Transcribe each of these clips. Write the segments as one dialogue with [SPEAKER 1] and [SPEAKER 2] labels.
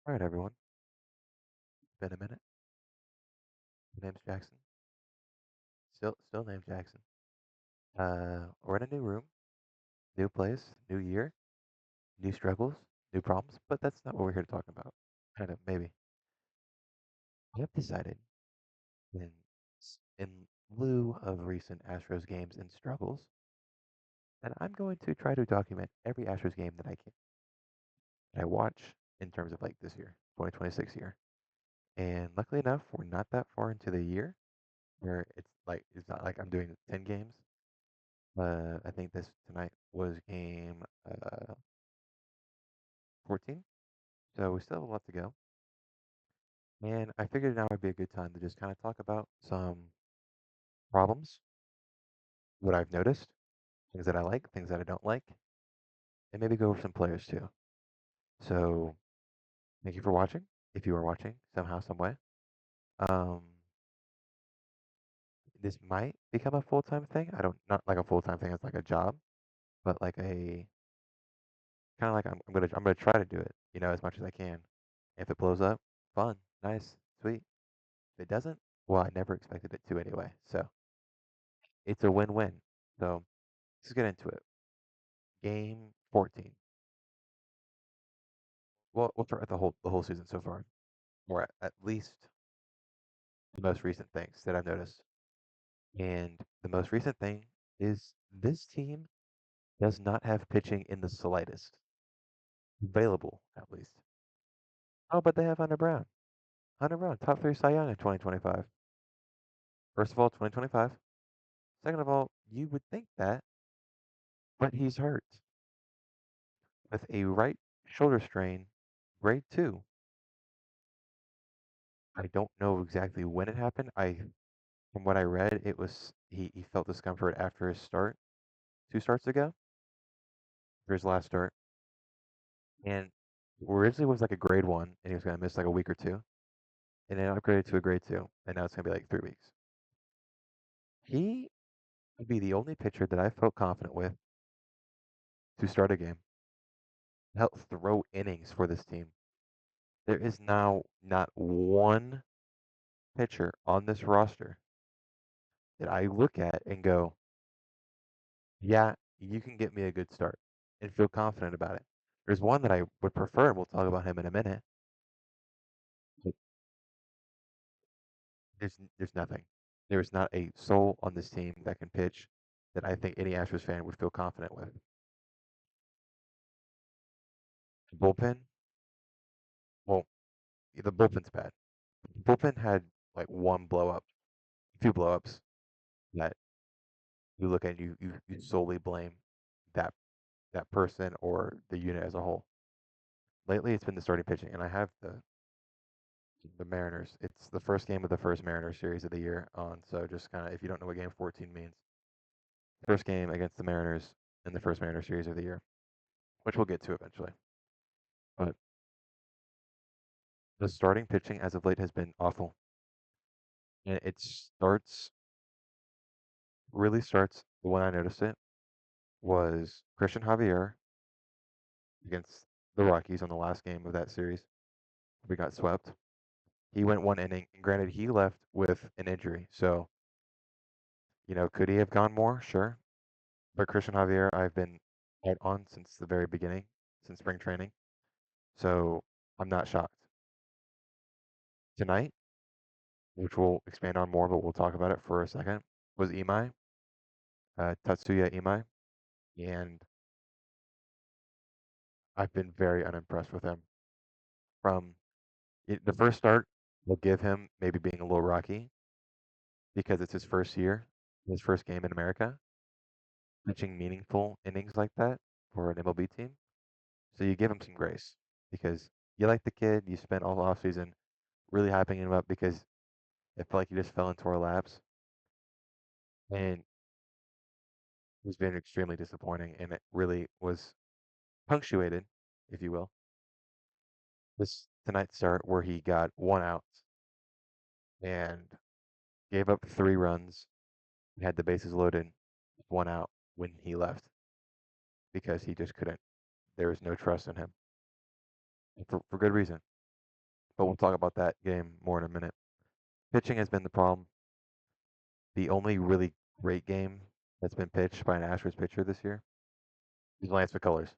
[SPEAKER 1] All right, everyone. It's been a minute. My name's Jackson. Still named Jackson. We're in a new room, new place, new year, new struggles, new problems, but that's not what we're here to talk about. Kind of, maybe. I've decided in lieu of recent Astros games and struggles that I'm going to try to document every Astros game that I watch in terms of like this year, 2026 year. And luckily enough, we're not that far into the year where it's not like I'm doing 10 games. I think this tonight was game 14, so we still have a lot to go. And I figured now would be a good time to just kind of talk about some problems, what I've noticed, things that I like, things that I don't like, and maybe go over some players too. So thank you for watching. If you are watching somehow, some way, um, this might become a full-time thing. I don't not like a full-time thing as like a job, but like a kind of like I'm gonna try to do it, as much as I can. If it blows up, fun, nice, sweet. If it doesn't, well, I never expected it to anyway. So it's a win-win. So let's get into it. Game 14. Well, we'll start at the whole season so far, or at least the most recent things that I've noticed. And the most recent thing is this team does not have pitching in the slightest available, at least. Oh, but they have Hunter Brown. Hunter Brown, top three Cy Young in 2025. First of all, 2025. Second of all, you would think that, but he's hurt with a right shoulder strain, grade 2. I don't know exactly when it happened. From what I read, it was he felt discomfort after his start, 2 starts ago, for his last start, and originally was like a grade 1, and he was gonna miss like a week or two, and then upgraded to a grade 2, and now it's gonna be like 3 weeks. He would be the only pitcher that I felt confident with to start a game, help throw innings for this team. There is now not one pitcher on this roster that I look at and go, yeah, you can get me a good start and feel confident about it. There's one that I would prefer, and we'll talk about him in a minute. But there's nothing. There's not a soul on this team that can pitch that I think any Astros fan would feel confident with. The bullpen, well, the bullpen's bad. The bullpen had like one blow up, two blow ups that you look at, you solely blame that that person or the unit as a whole. Lately, it's been the starting pitching, and I have the Mariners. It's the first game of the first Mariners series of the year on. So just kind of, if you don't know what game 14 means, first game against the Mariners in the first Mariners series of the year, which we'll get to eventually. But the starting pitching as of late has been awful. And really starts, the one I noticed it was Christian Javier against the Rockies on the last game of that series. We got swept. He went 1 inning, and granted, he left with an injury. So, could he have gone more? Sure. But Christian Javier, I've been out on since the very beginning, since spring training. So I'm not shocked. Tonight, which we'll expand on more, but we'll talk about it for a second, was Imai, Tatsuya Imai, and I've been very unimpressed with him. From the first start, we'll give him maybe being a little rocky because it's his first year, his first game in America, pitching meaningful innings like that for an MLB team. So you give him some grace because you like the kid, you spent all offseason really hyping him up because it felt like he just fell into our laps, and it's been extremely disappointing. And it really was punctuated, if you will, this tonight's start where he got 1 out and gave up 3 runs, had the bases loaded, 1 out when he left because he just couldn't. There was no trust in him for good reason. but we'll talk about that game more in a minute. Pitching has been the problem. The only really great game that's been pitched by an Astros pitcher this year is Lance McCullers,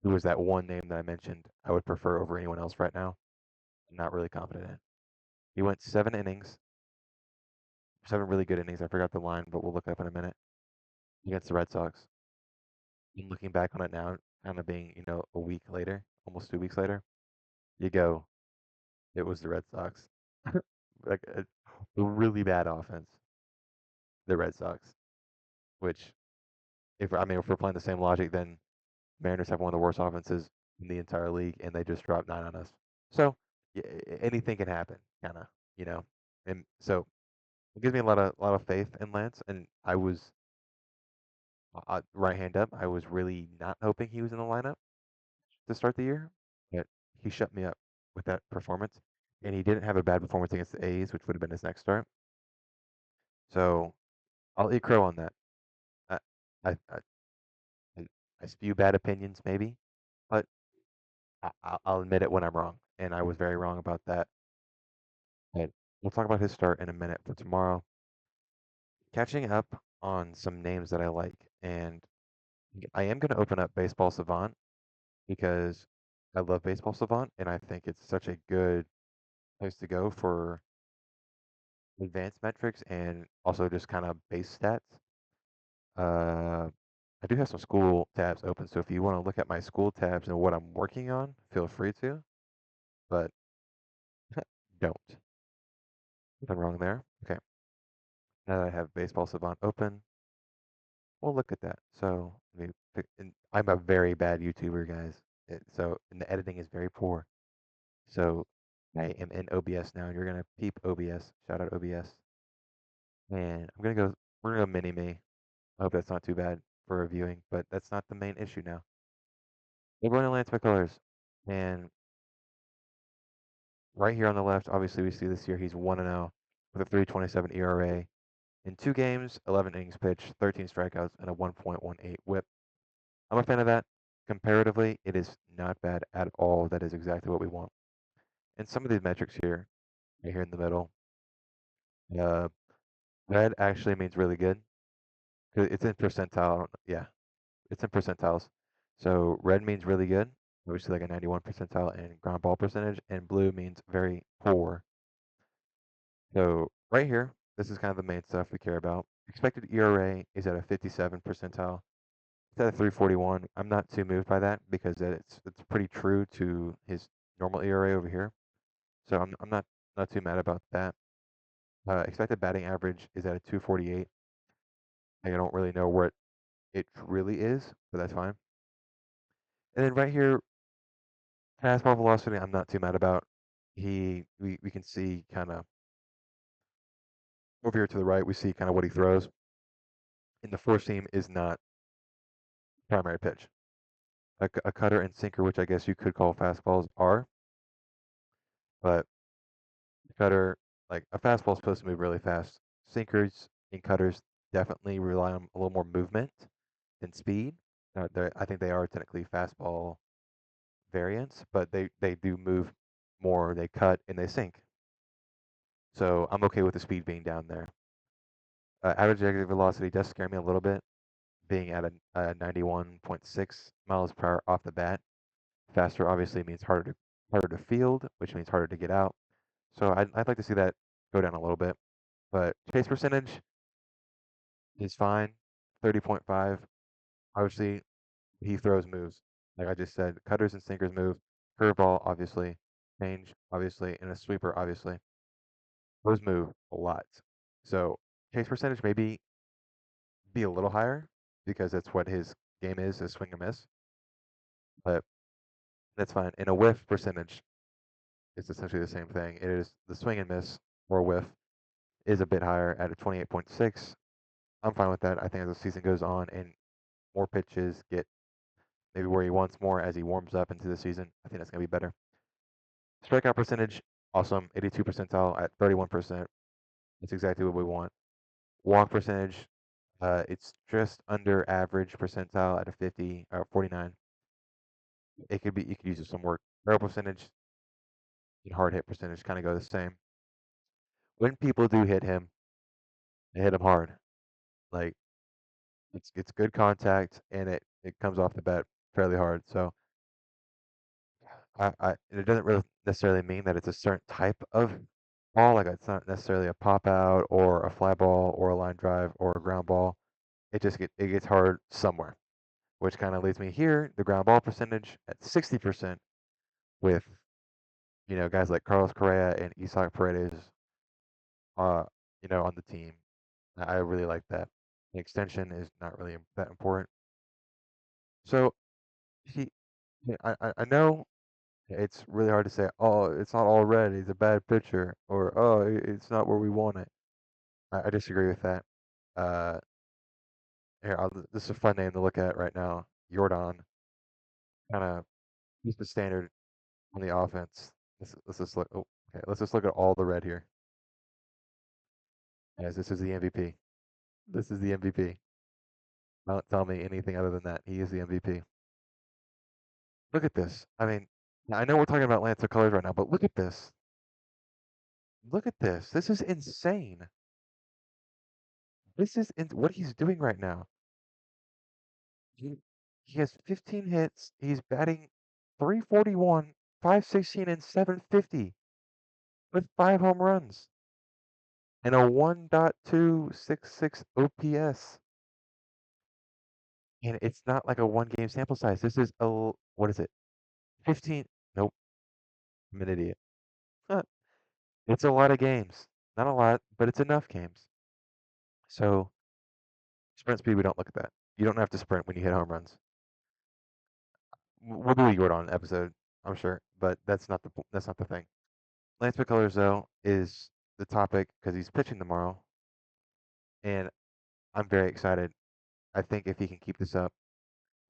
[SPEAKER 1] who was that one name that I mentioned I would prefer over anyone else right now. I'm not really confident in. He went 7 innings, 7 really good innings. I forgot the line, but we'll look it up in a minute. Against the Red Sox. And looking back on it now, kind of being, a week later, almost 2 weeks later, you go, it was the Red Sox. Like a really bad offense, the Red Sox. Which, if we're playing the same logic, then Mariners have one of the worst offenses in the entire league, and they just dropped 9 on us. So anything can happen, kind of, you know. And so it gives me a lot of faith in Lance. And I was right hand up. I was really not hoping he was in the lineup to start the year, but he shut me up with that performance. And he didn't have a bad performance against the A's, which would have been his next start. So I'll eat crow on that. I I I, I I spew bad opinions maybe, but I'll admit it when I'm wrong, and I was very wrong about that. But we'll talk about his start in a minute for tomorrow. Catching up on some names that I like, and I am going to open up Baseball Savant because I love Baseball Savant, and I think it's such a good place to go for advanced metrics and also just kind of base stats. Uh, I do have some school tabs open, so if you want to look at my school tabs and what I'm working on, feel free to, but don't. Nothing wrong there. Okay. Now that I have Baseball Savant open, we'll look at that. So let me pick, and I'm a very bad YouTuber, guys. And the editing is very poor. So I am in OBS now, and you're gonna peep OBS. Shout out OBS. And we're gonna go mini me. I hope that's not too bad for reviewing, but that's not the main issue now. We're going to Lance McCullers. And right here on the left, obviously we see this year he's 1-0 with a 3.27 ERA in 2 games, 11 innings pitched, 13 strikeouts, and a 1.18 WHIP. I'm a fan of that. Comparatively, it is not bad at all. That is exactly what we want. And some of these metrics here, right here in the middle, uh, red actually means really good. 'Cause it's in percentile. Yeah, it's in percentiles. So red means really good, obviously like a 91 percentile in ground ball percentage, and blue means very poor. So right here, this is kind of the main stuff we care about. Expected ERA is at a 57 percentile. It's at a 341. I'm not too moved by that because it's pretty true to his normal ERA over here. So I'm not too mad about that. Expected batting average is at a 248. I don't really know where it really is, but that's fine. And then right here, fastball velocity, I'm not too mad about. We can see kind of over here to the right, we see kind of what he throws. And the four seam is not primary pitch. A cutter and sinker, which I guess you could call fastballs, are, but cutter, like a fastball is supposed to move really fast. Sinkers and cutters definitely rely on a little more movement than speed. I think they are technically fastball variants, but they do move more. They cut and they sink. So I'm okay with the speed being down there. Average exit velocity does scare me a little bit, being at a 91.6 miles per hour off the bat. Faster obviously means harder to field, which means harder to get out. So I'd like to see that go down a little bit. But chase percentage is fine, 30.5. Obviously, he throws moves. Like I just said, cutters and sinkers move. Curveball, obviously. Change, obviously. And a sweeper, obviously. Those move a lot. So chase percentage maybe be a little higher because that's what his game is swing and miss. But that's fine. And a whiff percentage is essentially the same thing. It is the swing and miss or whiff is a bit higher at a 28.6. I'm fine with that. I think as the season goes on and more pitches get maybe where he wants more as he warms up into the season, I think that's going to be better. Strikeout percentage, awesome. 82 percentile at 31%. That's exactly what we want. Walk percentage, it's just under average percentile at a 50 or 49. You could use some work. Barrel percentage, and hard hit percentage kind of go the same. When people do hit him, they hit him hard. Like it's good contact and it comes off the bat fairly hard. So and it doesn't really necessarily mean that it's a certain type of ball. Like it's not necessarily a pop out or a fly ball or a line drive or a ground ball. It gets hard somewhere, which kind of leads me here. The ground ball percentage at 60% with guys like Carlos Correa and Isaac Paredes, uh, on the team. I really like that. The extension is not really that important. So he, I know it's really hard to say. Oh, it's not all red. He's a bad pitcher, or oh, it's not where we want it. I disagree with that. Uh, this is a fun name to look at right now. Jordan, kind of, he's the standard on the offense. Let's just look. Oh, okay. Let's just look at all the red here. Yes, this is the MVP. This is the MVP. Don't tell me anything other than that. He is the MVP. Look at this. I mean, I know we're talking about Lancer colors right now, but look at this. Look at this. This is insane. What he's doing right now. He he has 15 hits. He's batting 341, 516, and 750 with 5 home runs and a 1.266 OPS. And it's not like a one game sample size. This is what is it? 15. Nope, I'm an idiot. Huh. It's a lot of games. Not a lot, but it's enough games. So sprint speed, we don't look at that. You don't have to sprint when you hit home runs. We'll do a Jordan episode, I'm sure, but that's not the thing. Lance McCullers though is the topic because he's pitching tomorrow, and I'm very excited. I think if he can keep this up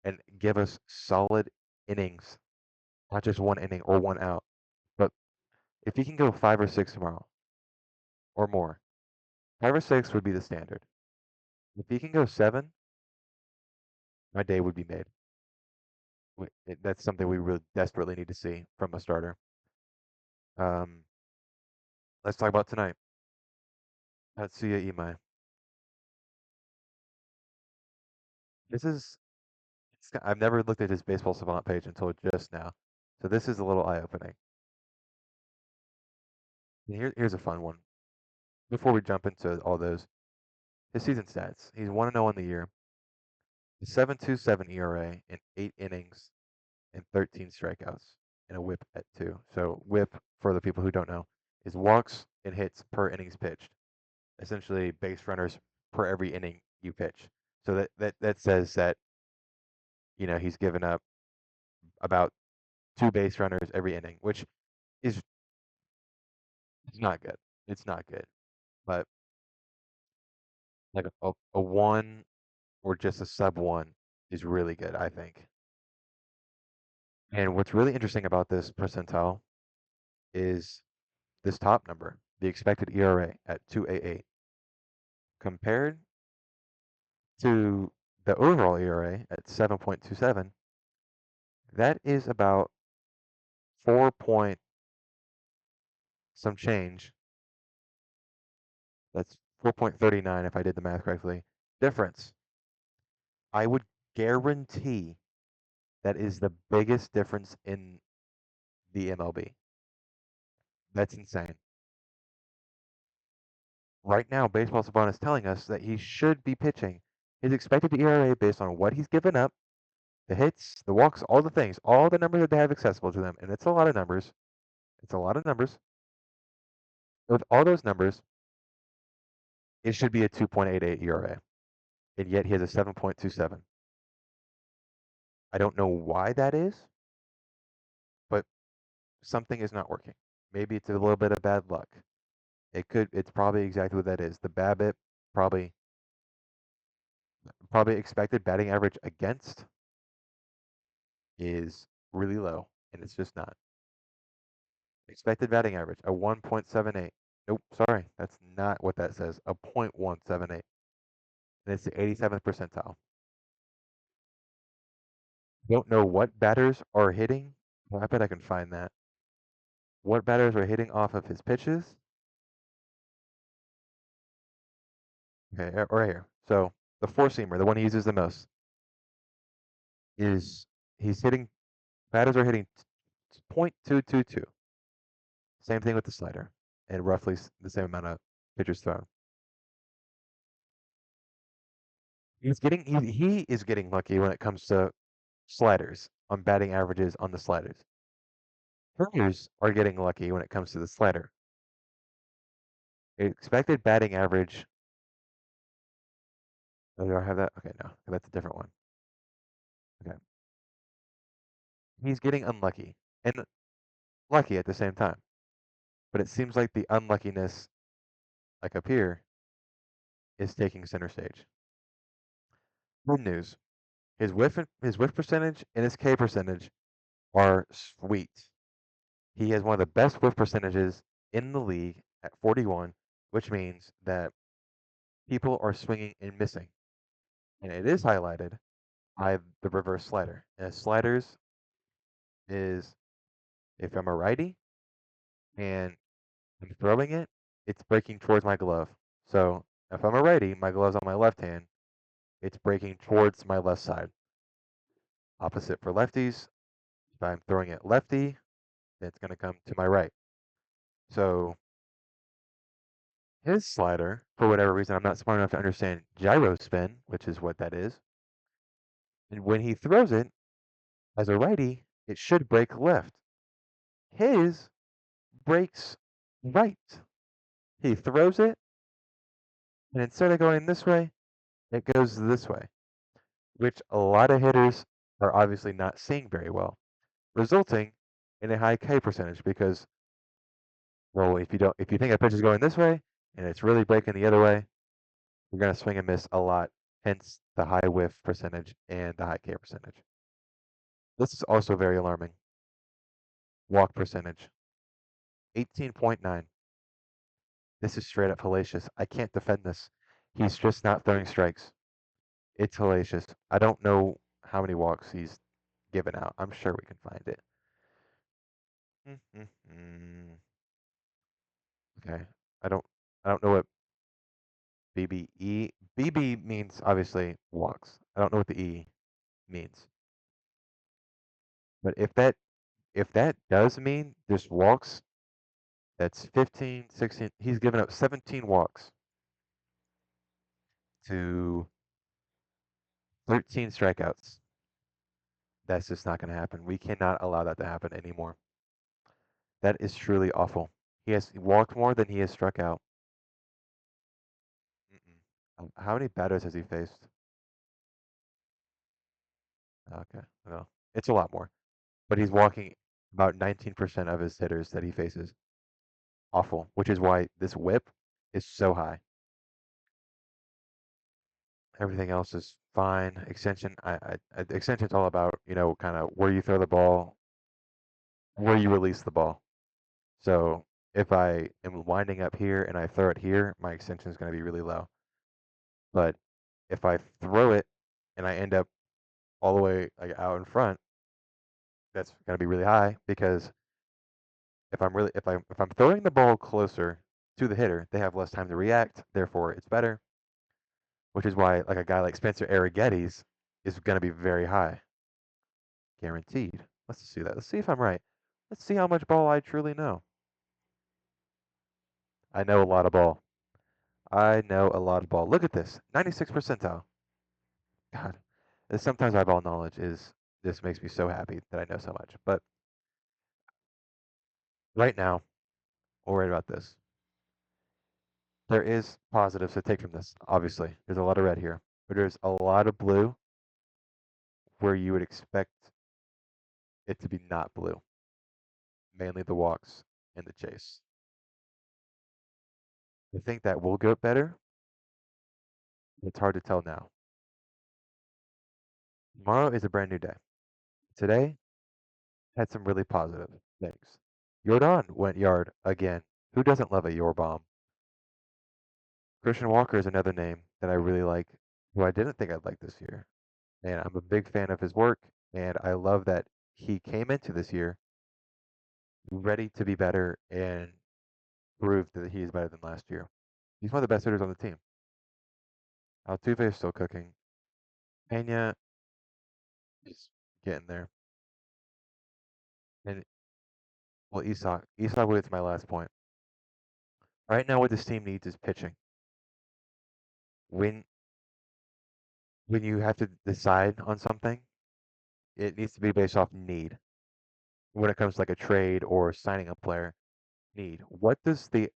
[SPEAKER 1] and give us solid innings, not just one inning or one out, but if he can go 5 or 6 tomorrow or more, 5 or 6 would be the standard. If he can go 7, my day would be made. That's something we really desperately need to see from a starter. Um, let's talk about tonight. Tatsuya Imai. This is I've never looked at his baseball savant page until just now, so this is a little eye-opening. Here's a fun one. Before we jump into all those, his season stats. He's 1-0 in the year. 7.27 ERA in 8 innings and 13 strikeouts and a WHIP at 2. So WHIP, for the people who don't know, is walks and hits per innings pitched. Essentially, base runners per every inning you pitch. So that says that he's given up about 2 base runners every inning, which is it's not good. It's not good. But like a 1 or just a sub 1 is really good, I think. And what's really interesting about this percentile is this top number, the expected ERA at 2.88, compared to the overall ERA at 7.27. That is about 4 point some change. That's 4.39 if I did the math correctly. Difference. I would guarantee that is the biggest difference in the MLB. That's insane. Right now, Baseball Savant is telling us that he should be pitching. His expected ERA based on what he's given up, the hits, the walks, all the things, all the numbers that they have accessible to them, and it's a lot of numbers. It's a lot of numbers. With all those numbers, it should be a 2.88 ERA, and yet he has a 7.27. I don't know why that is, but something is not working. Maybe it's a little bit of bad luck. It's probably exactly what that is. The BABIP probably expected batting average against is really low, and it's just not. Expected batting average, a 1.78. Nope, sorry, that's not what that says. A 0.178. And it's the 87th percentile. Don't know what batters are hitting. Well, I bet I can find that. What batters are hitting off of his pitches? Okay, right here. So the four seamer, the one he uses the most, is he's hitting batters are hitting .222. Same thing with the slider, and roughly the same amount of pitches thrown. He is getting lucky when it comes to sliders on batting averages on the sliders. Hitters are getting lucky when it comes to the slider. Expected batting average. Oh, do I have that? Okay, no, that's a different one. Okay, he's getting unlucky and lucky at the same time. But it seems like the unluckiness, like up here, is taking center stage. Good news. His whiff percentage and his K percentage are sweet. He has one of the best whiff percentages in the league at 41, which means that people are swinging and missing. And it is highlighted by the reverse slider. And sliders is if I'm a righty and I'm throwing it, it's breaking towards my glove. So if I'm a righty, my glove's on my left hand, it's breaking towards my left side. Opposite for lefties. If I'm throwing it lefty, then it's going to come to my right. So his slider, for whatever reason, I'm not smart enough to understand gyro spin, which is what that is. And when he throws it as a righty, it should break left. His breaks right. He throws it, and instead of going this way, it goes this way, which a lot of hitters are obviously not seeing very well, resulting in a high K percentage because, well, if you think a pitch is going this way and it's really breaking the other way, you're going to swing and miss a lot, hence the high whiff percentage and the high K percentage. This is also very alarming. Walk percentage, 18.9. This is straight up hellacious. I can't defend this. He's just not throwing strikes. It's hellacious. I don't know how many walks he's given out. I'm sure we can find it. Okay. I don't I don't know what BBE BB means obviously walks. I don't know what the E means. But if that does mean there's walks, that's 15, 16. He's given up 17 walks to 13 strikeouts. That's just not going to happen. We cannot allow that to happen anymore. That is truly awful. He has walked more than he has struck out. How many batters has he faced? Okay, well, it's a lot more. But he's walking about 19% of his hitters that he faces. Awful, which is why this whip is so high. Everything else is fine. Extension, extension's all about, kind of where you throw the ball, where you release the ball. So if I am winding up here and I throw it here, my extension is going to be really low. But if I throw it and I end up all the way like out in front, that's going to be really high because if I'm throwing the ball closer to the hitter, they have less time to react. Therefore, it's better. Which is why like a guy like Spencer Arrigetti's is going to be very high, guaranteed. Let's see that. Let's see if I'm right. Let's see how much ball I truly know. I know a lot of ball. I know a lot of ball. Look at this, 96 percentile. God, sometimes my ball knowledge is just makes me so happy that I know so much. But right now, we'll worry about this. There is positives to take from this. Obviously, there's a lot of red here, but there's a lot of blue where you would expect it to be not blue. Mainly the walks and the chase. I think that will get better. It's hard to tell now. Tomorrow is a brand new day. Today had some really positive things. Jordan went yard again. Who doesn't love a Your bomb? Christian Walker is another name that I really like, who I didn't think I'd like this year. And I'm a big fan of his work, and I love that he came into this year ready to be better and prove that he is better than last year. He's one of the best hitters on the team. Altuve is still cooking. Pena is getting there. And well, Isak will get to my last point. Right now, what this team needs is pitching. When when you have to decide on something, it needs to be based off need. When it comes to like a trade or signing a player, need. What does the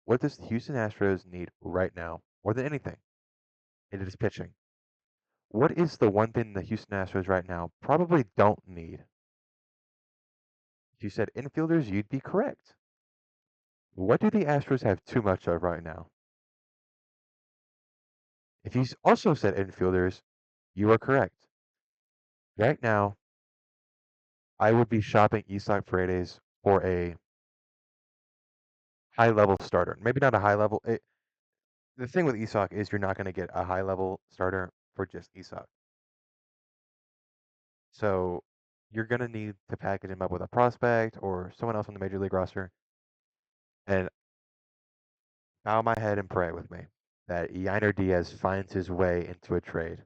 [SPEAKER 1] Houston Astros need right now more than anything? It is pitching. What is the one thing the Houston Astros right now probably don't need? If you said infielders, you'd be correct. What do the Astros have too much of right now? If you also said infielders, you are correct. Right now, I would be shopping Isak Paredes for a high level starter. Maybe not a high level. The thing with Isak is you're not going to get a high level starter for just Isak. So you're going to need to package him up with a prospect or someone else on the major league roster and bow my head and pray with me that Yainer Diaz finds his way into a trade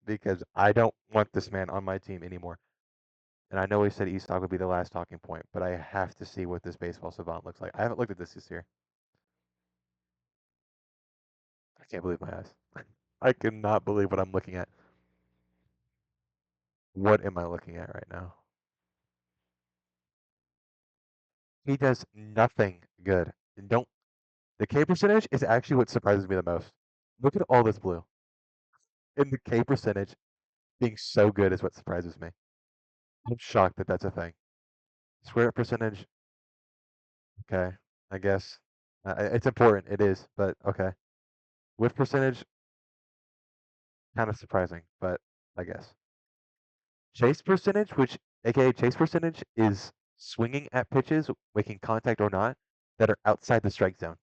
[SPEAKER 1] because I don't want this man on my team anymore. And I know we said Isak would be the last talking point, but I have to see what this baseball savant looks like. I haven't looked at this year. I can't believe my eyes. I cannot believe what I'm looking at. What am I looking at right now? He does nothing good. Don't The K percentage is actually what surprises me the most. Look at all this blue. And the K percentage being so good is what surprises me. I'm shocked that that's a thing. Square percentage, okay, I guess. It's important, it is, but okay. Whiff percentage, kind of surprising, but I guess. Chase percentage, which aka chase percentage, is swinging at pitches, making contact or not, that are outside the strike zone.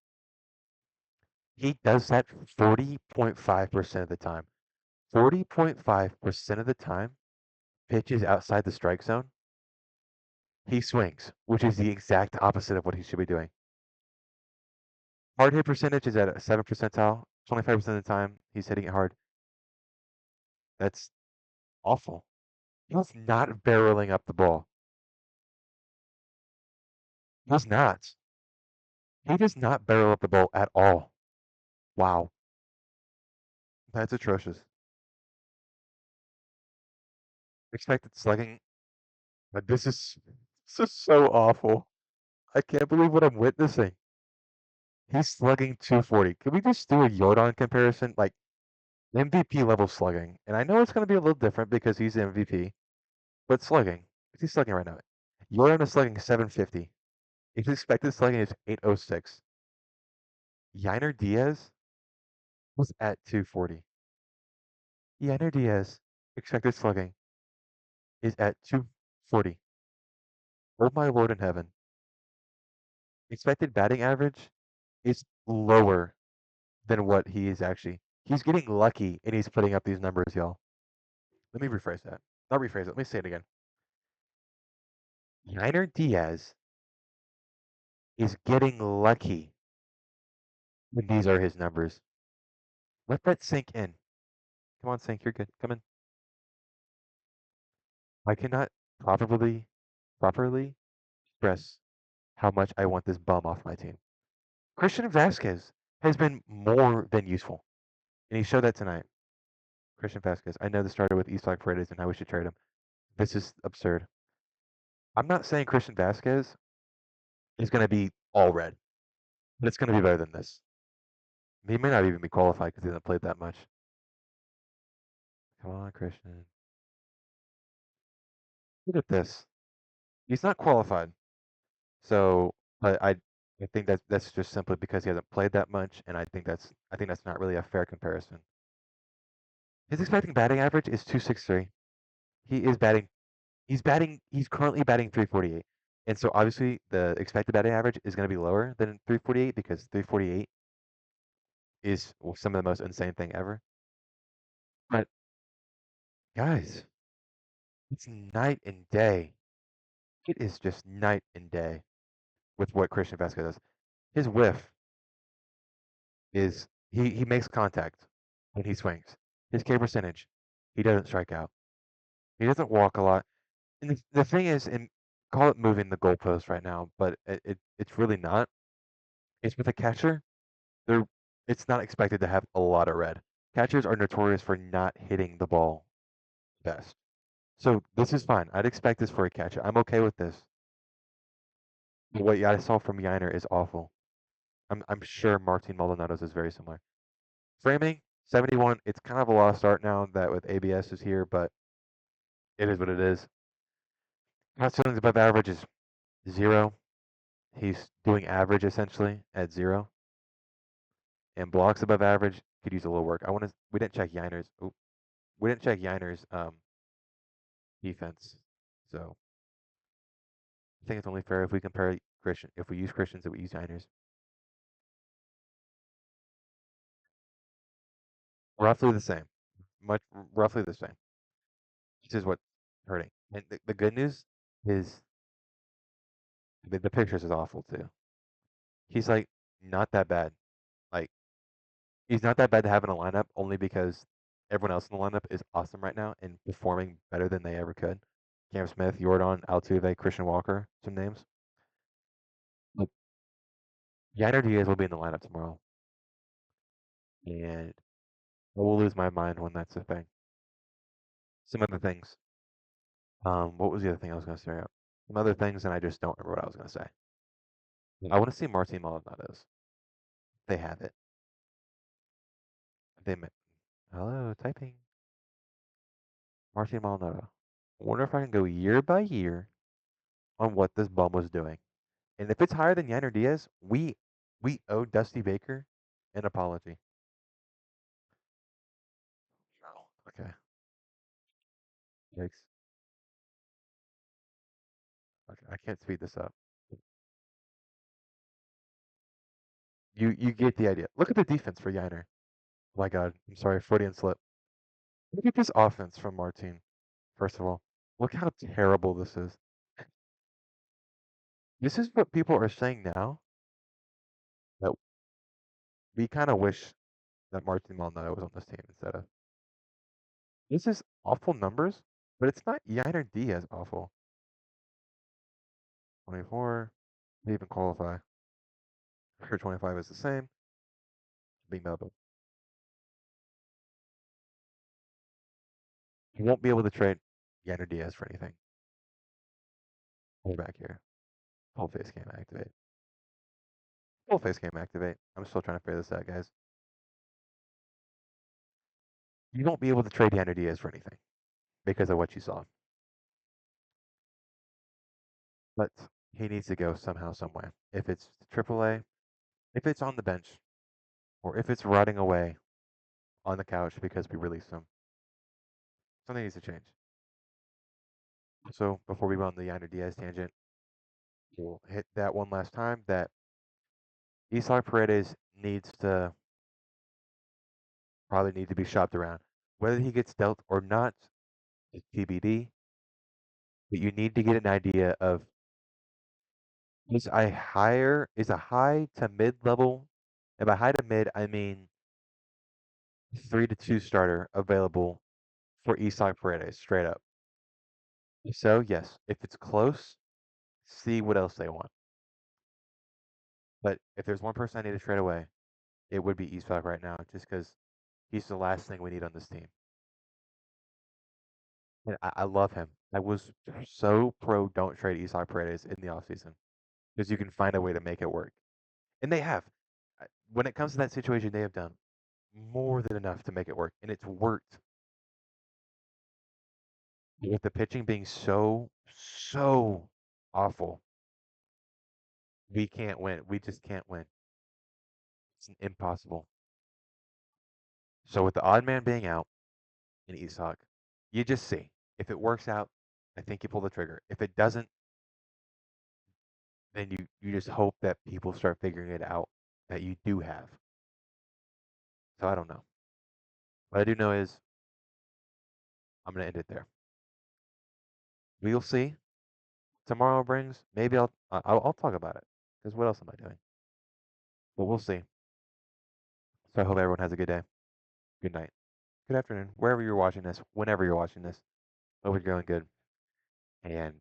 [SPEAKER 1] He does that 40.5% of the time. 40.5% of the time, pitches outside the strike zone, he swings, which is the exact opposite of what he should be doing. Hard hit percentage is at a 7 percentile. 25% of the time, he's hitting it hard. That's awful. He's not barreling up the ball. He's not. He does not barrel up the ball at all. Wow. That's atrocious. Expected slugging. But this is so awful. I can't believe what I'm witnessing. He's slugging 240. Can we just do a Jordan comparison? Like MVP level slugging. And I know it's going to be a little different because he's the MVP, but slugging. What's he slugging right now? Jordan is slugging 750. His expected slugging is 806. Yainer Diaz was at 240. Yainer Diaz expected slugging is at 240. Oh my Lord in heaven. Expected batting average is lower than what he is actually. He's getting lucky and he's putting up these numbers, y'all. Let me rephrase that. Not rephrase it. Let me say it again. Yainer Diaz is getting lucky when these are his numbers. Let that sink in. Come on, Sink. You're good. Come in. I cannot properly express how much I want this bum off my team. Christian Vasquez has been more than useful, and he showed that tonight. Christian Vasquez. I know this started with Isak Paredes and how we should trade him. This is absurd. I'm not saying Christian Vasquez is going to be all red, but it's going to be better than this. He may not even be qualified because he hasn't played that much. Come on, Christian. Look at this. He's not qualified. So, but I think that's just simply because he hasn't played that much, and I think that's not really a fair comparison. His expecting batting average is 263. He is batting. He's currently batting 348, and so obviously the expected batting average is going to be lower than 348 because 348 is some of the most insane thing ever. But guys, it's night and day. It is just night and day. with what Christian Vasquez does. His whiff is he makes contact when he swings. His K percentage, he doesn't strike out. He doesn't walk a lot. And the thing is, and call it moving the goalpost right now, but it's really not. It's with a catcher, they're it's not expected to have a lot of red. Catchers are notorious for not hitting the ball best. So this is fine. I'd expect this for a catcher. I'm okay with this. But what I saw from Yiner is awful. I'm sure Martin Maldonado's is very similar. Framing 71. It's kind of a lost art now that with ABS is here, but it is what it is. Pass ceilings above average is 0. He's doing average essentially at 0. And blocks above average could use a little work. We didn't check Yiner's. Oop, we didn't check Yiner's defense. So I think it's only fair if we compare Christian. If we use Christians, that we use Yiners. Roughly the same. Much roughly the same. This is what's hurting. And the good news is the pictures is awful too. He's like not that bad. Like he's not that bad to have in a lineup only because everyone else in the lineup is awesome right now and performing better than they ever could. Cam Smith, Jordan, Altuve, Christian Walker, some names. But Yainer Diaz will be in the lineup tomorrow, and I will lose my mind when that's the thing. Some other things. What was the other thing I was going to say? Some other things, and I just don't remember what I was going to say. I want to see Martin Maldonado's. They have it. They hello typing Martin Maldonado. I wonder if I can go year by year on what this bum was doing. And if it's higher than Yainer Diaz, we owe Dusty Baker an apology. Oh, okay. Yikes. Okay, I can't speed this up. You get the idea. Look at the defense for Yainer. Oh my God, I'm sorry, Freudian slip. Look at this offense from Martin. First of all, look how terrible this is. This is what people are saying now that we kind of wish that Martin Maldonado was on this team instead of. This is awful numbers, but it's not Yainer Diaz awful. 24, they even qualify. Sure, 25 is the same. Big Melville. You won't be able to trade Yainer Diaz for anything. We're back here. Full face cam activate. Full face cam activate. I'm still trying to figure this out, guys. You won't be able to trade Yainer Diaz for anything because of what you saw. But he needs to go somehow, somewhere. If it's AAA, if it's on the bench, or if it's rotting away on the couch because we released him, something needs to change. So before we go on the Yainer Diaz tangent, we'll hit that one last time that Isai Paredes needs to probably need to be shopped around. Whether he gets dealt or not is TBD, but you need to get an idea of is a high to mid level, and by high to mid I mean 3 to 2 starter available for Isai Paredes, straight up. So yes, if it's close, see what else they want. But if there's one person I need to trade away, it would be Isak right now, just because he's the last thing we need on this team. And I love him. I was so pro don't trade Isak Paredes in the offseason because you can find a way to make it work. And they have. When it comes to that situation, they have done more than enough to make it work. And it's worked. With the pitching being so awful, we can't win. We just can't win. It's impossible. So with the odd man being out in Isak, you just see. If it works out, I think you pull the trigger. If it doesn't, then you just hope that people start figuring it out that you do have. So I don't know. What I do know is I'm gonna end it there. We'll see. Tomorrow brings. Maybe I'll talk about it. Because what else am I doing? But we'll see. So I hope everyone has a good day. Good night. Good afternoon. Wherever you're watching this, whenever you're watching this. Hope you're doing good. And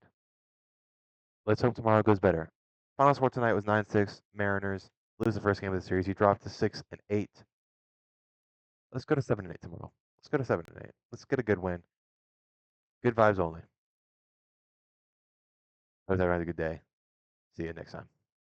[SPEAKER 1] let's hope tomorrow goes better. Final score tonight was 9-6. Mariners lose the first game of the series. You dropped to 6-8. Let's go to 7-8 tomorrow. Let's go to 7-8. Let's get a good win. Good vibes only. Hope everyone has a good day. See you next time.